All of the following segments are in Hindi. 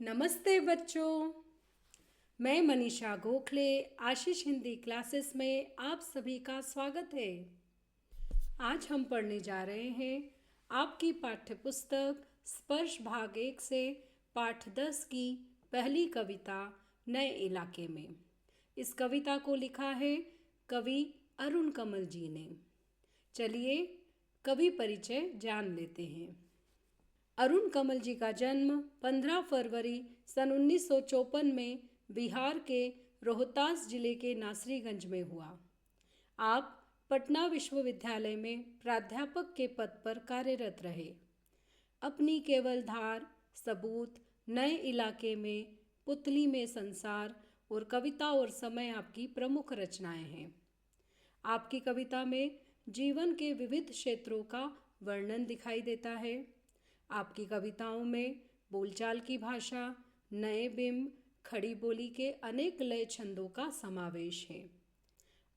नमस्ते बच्चों, मैं मनीषा गोखले आशीष हिंदी क्लासेस में आप सभी का स्वागत है। आज हम पढ़ने जा रहे हैं आपकी पाठ्यपुस्तक स्पर्श भाग 1 से पाठ 10 की पहली कविता नए इलाके में। इस कविता को लिखा है कवि अरुण कमल जी ने। चलिए कवि परिचय जान लेते हैं। अरुण कमल जी का जन्म 15 फरवरी सन 1954 में बिहार के रोहतास जिले के नासरीगंज में हुआ। आप पटना विश्वविद्यालय में प्राध्यापक के पद पर कार्यरत रहे। अपनी केवल धार, सबूत, नए इलाके में, पुतली में संसार और कविता और समय आपकी प्रमुख रचनाएं हैं। आपकी कविता में जीवन के विविध क्षेत्रों का वर्णन दिखाई देता है। आपकी कविताओं में बोलचाल की भाषा, नए बिंब, खड़ी बोली के अनेक लय छंदों का समावेश है।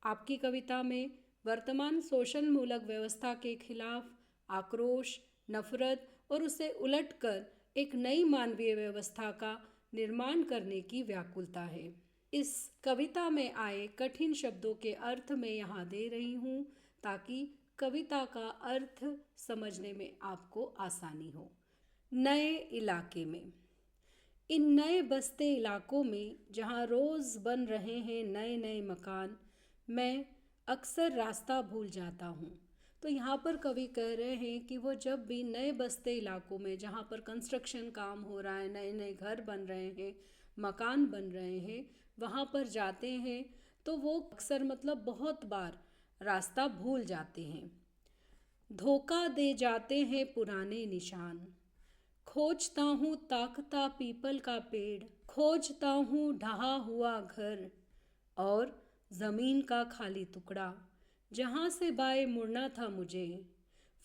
आपकी कविता में वर्तमान शोषणमूलक व्यवस्था के खिलाफ आक्रोश, नफरत और उसे उलटकर एक नई मानवीय व्यवस्था का निर्माण करने की व्याकुलता है। इस कविता में आए कठिन शब्दों के अर्थ मैं यहाँ दे रही हूँ ताकि कविता का अर्थ समझने में आपको आसानी हो। नए इलाके में, इन नए बसते इलाकों में जहाँ रोज़ बन रहे हैं नए नए मकान, मैं अक्सर रास्ता भूल जाता हूँ। तो यहाँ पर कवि कह रहे हैं कि वो जब भी नए बसते इलाकों में जहाँ पर कंस्ट्रक्शन काम हो रहा है, नए नए घर बन रहे हैं, मकान बन रहे हैं, वहाँ पर जाते हैं तो वो अक्सर बहुत बार रास्ता भूल जाते हैं। धोखा दे जाते हैं पुराने निशान। खोजता हूँ ताकता पीपल का पेड़, खोजता हूँ ढहा हुआ घर और ज़मीन का खाली टुकड़ा जहाँ से बाएं मुड़ना था मुझे।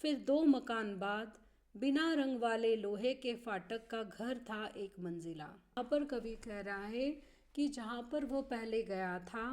फिर 2 मकान बाद बिना रंग वाले लोहे के फाटक का घर था एक मंजिला। यहाँ पर कवि कह रहा है कि जहाँ पर वो पहले गया था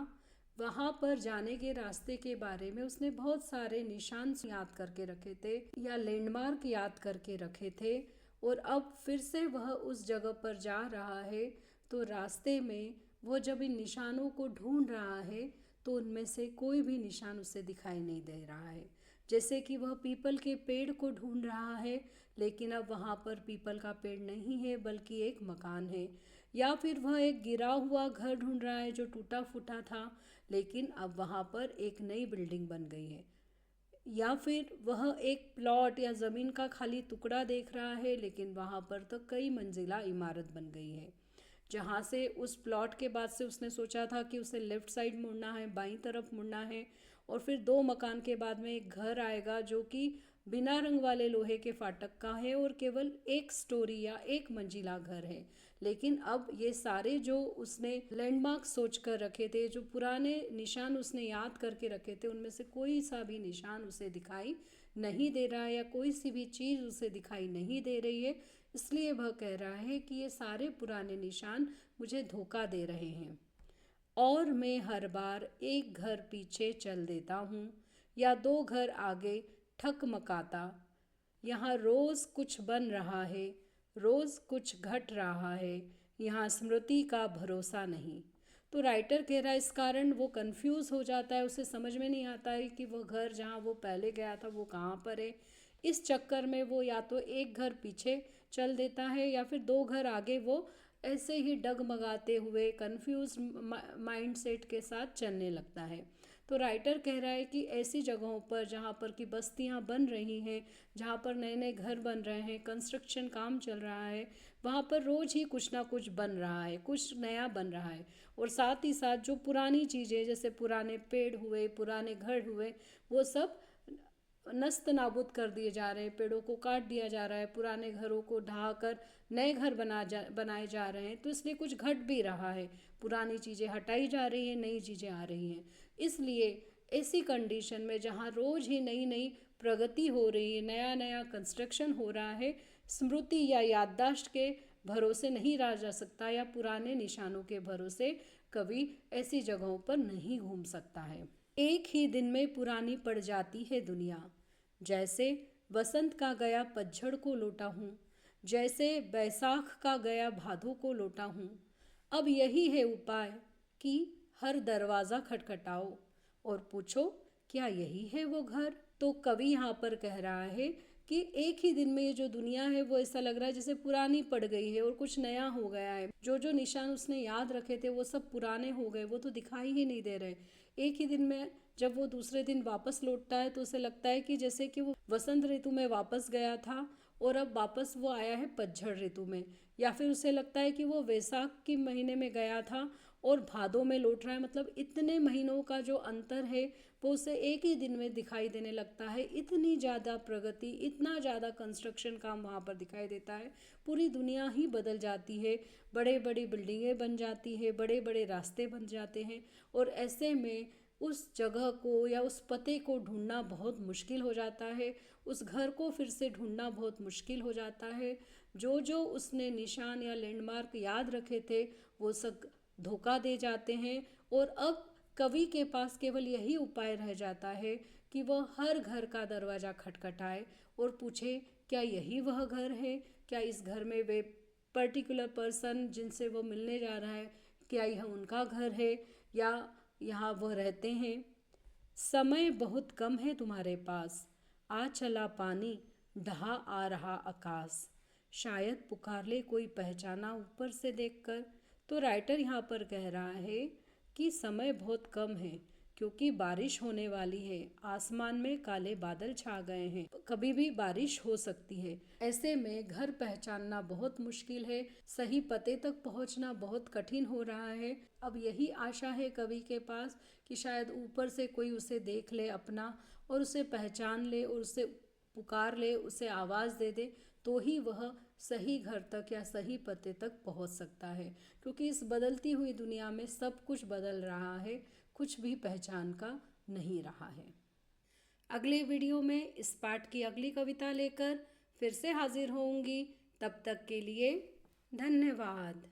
वहाँ पर जाने के रास्ते के बारे में उसने बहुत सारे निशान याद करके रखे थे या लैंडमार्क याद करके रखे थे, और अब फिर से वह उस जगह पर जा रहा है तो रास्ते में वो जब इन निशानों को ढूंढ रहा है तो उनमें से कोई भी निशान उसे दिखाई नहीं दे रहा है। जैसे कि वह पीपल के पेड़ को ढूंढ रहा है लेकिन अब वहाँ पर पीपल का पेड़ नहीं है बल्कि एक मकान है, या फिर वह एक गिरा हुआ घर ढूंढ रहा है जो टूटा फूटा था लेकिन अब वहाँ पर एक नई बिल्डिंग बन गई है, या फिर वह एक प्लॉट या ज़मीन का खाली टुकड़ा देख रहा है लेकिन वहाँ पर तो कई मंजिला इमारत बन गई है। जहाँ से उस प्लॉट के बाद से उसने सोचा था कि उसे लेफ़्ट साइड मुड़ना है, बाईं तरफ मुड़ना है, और फिर 2 मकान के बाद में एक घर आएगा जो कि बिना रंग वाले लोहे के फाटक का है और केवल 1 स्टोरी या 1 मंजिला घर है। लेकिन अब ये सारे जो उसने लैंडमार्क सोच कर रखे थे, जो पुराने निशान उसने याद करके रखे थे, उनमें से कोई सा भी निशान उसे दिखाई नहीं दे रहा है या कोई सी भी चीज़ उसे दिखाई नहीं दे रही है। इसलिए वह कह रहा है कि ये सारे पुराने निशान मुझे धोखा दे रहे हैं और मैं हर बार एक घर पीछे चल देता हूँ या 2 घर आगे ठकमकाता। यहाँ रोज़ कुछ बन रहा है, रोज़ कुछ घट रहा है, यहाँ स्मृति का भरोसा नहीं। तो राइटर कह रहा है इस कारण वो कंफ्यूज हो जाता है, उसे समझ में नहीं आता है कि वो घर जहाँ वो पहले गया था वो कहाँ पर है। इस चक्कर में वो या तो एक घर पीछे चल देता है या फिर 2 घर आगे वो ऐसे ही डगमगाते हुए कंफ्यूज माइंड सेट के साथ चलने लगता है। तो राइटर कह रहा है कि ऐसी जगहों पर जहाँ पर कि बस्तियाँ बन रही हैं, जहाँ पर नए नए घर बन रहे हैं, कंस्ट्रक्शन काम चल रहा है, वहाँ पर रोज़ ही कुछ ना कुछ बन रहा है, कुछ नया बन रहा है, और साथ ही साथ जो पुरानी चीज़ें जैसे पुराने पेड़ हुए, पुराने घर हुए, वो सब नस्त नाबूद कर दिए जा रहे हैं, पेड़ों को काट दिया जा रहा है, पुराने घरों को ढहाकर नए घर बनाए जा रहे हैं। तो इसलिए कुछ घट भी रहा है, पुरानी चीज़ें हटाई जा रही हैं, नई चीज़ें आ रही हैं। इसलिए ऐसी कंडीशन में जहाँ रोज़ ही नई नई प्रगति हो रही है, नया नया कंस्ट्रक्शन हो रहा है, स्मृति या याददाश्त के भरोसे नहीं रहा जा सकता या पुराने निशानों के भरोसे कभी ऐसी जगहों पर नहीं घूम सकता है। एक ही दिन में पुरानी पड़ जाती है दुनिया, जैसे वसंत का गया पतझड़ को लौटा हूँ। जैसे बैसाख का गया भादों को लौटा हूँ। अब यही है उपाय कि हर दरवाज़ा खटखटाओ और पूछो क्या यही है वो घर। तो कवि यहाँ पर कह रहा है कि एक ही दिन में ये जो दुनिया है वो ऐसा लग रहा है जैसे पुरानी पड़ गई है और कुछ नया हो गया है। जो जो निशान उसने याद रखे थे वो सब पुराने हो गए, वो तो दिखाई ही नहीं दे रहे। एक ही दिन में जब वो दूसरे दिन वापस लौटता है तो उसे लगता है कि जैसे कि वो वसंत ऋतु में वापस गया था और अब वापस वो आया है पतझड़ ऋतु में। या फिर उसे लगता है कि वो वैसाख के महीने में गया था और भादों में लौट रहा है। मतलब इतने महीनों का जो अंतर है वो उसे एक ही दिन में दिखाई देने लगता है। इतनी ज़्यादा प्रगति, इतना ज़्यादा कंस्ट्रक्शन काम वहाँ पर दिखाई देता है। पूरी दुनिया ही बदल जाती है, बड़े बड़ी बिल्डिंगें बन जाती है, बड़े बड़े रास्ते बन जाते हैं और ऐसे में उस जगह को या उस पते को ढूंढना बहुत मुश्किल हो जाता है। उस घर को फिर से ढूंढना बहुत मुश्किल हो जाता है। जो जो उसने निशान या लैंडमार्क याद रखे थे वो सब धोखा दे जाते हैं और अब कवि के पास केवल यही उपाय रह जाता है कि वह हर घर का दरवाज़ा खटखटाए और पूछे क्या यही वह घर है, क्या इस घर में वे पर्टिकुलर पर्सन जिनसे वो मिलने जा रहा है क्या यह उनका घर है या यहाँ वह रहते हैं। समय बहुत कम है तुम्हारे पास, आ चला पानी, ढहा आ रहा आकाश, शायद पुकार ले कोई पहचाना ऊपर से देखकर। तो राइटर यहाँ पर कह रहा है कि समय बहुत कम है क्योंकि बारिश होने वाली है, आसमान में काले बादल छा गए हैं, कभी भी बारिश हो सकती है। ऐसे में घर पहचानना बहुत मुश्किल है, सही पते तक पहुंचना बहुत कठिन हो रहा है। अब यही आशा है कवि के पास कि शायद ऊपर से कोई उसे देख ले अपना और उसे पहचान ले और उसे पुकार ले, उसे आवाज़ दे दे, तो ही वह सही घर तक या सही पते तक पहुंच सकता है। क्योंकि इस बदलती हुई दुनिया में सब कुछ बदल रहा है, कुछ भी पहचान का नहीं रहा है। अगले वीडियो में इस पाठ की अगली कविता लेकर फिर से हाजिर होंगी। तब तक के लिए धन्यवाद।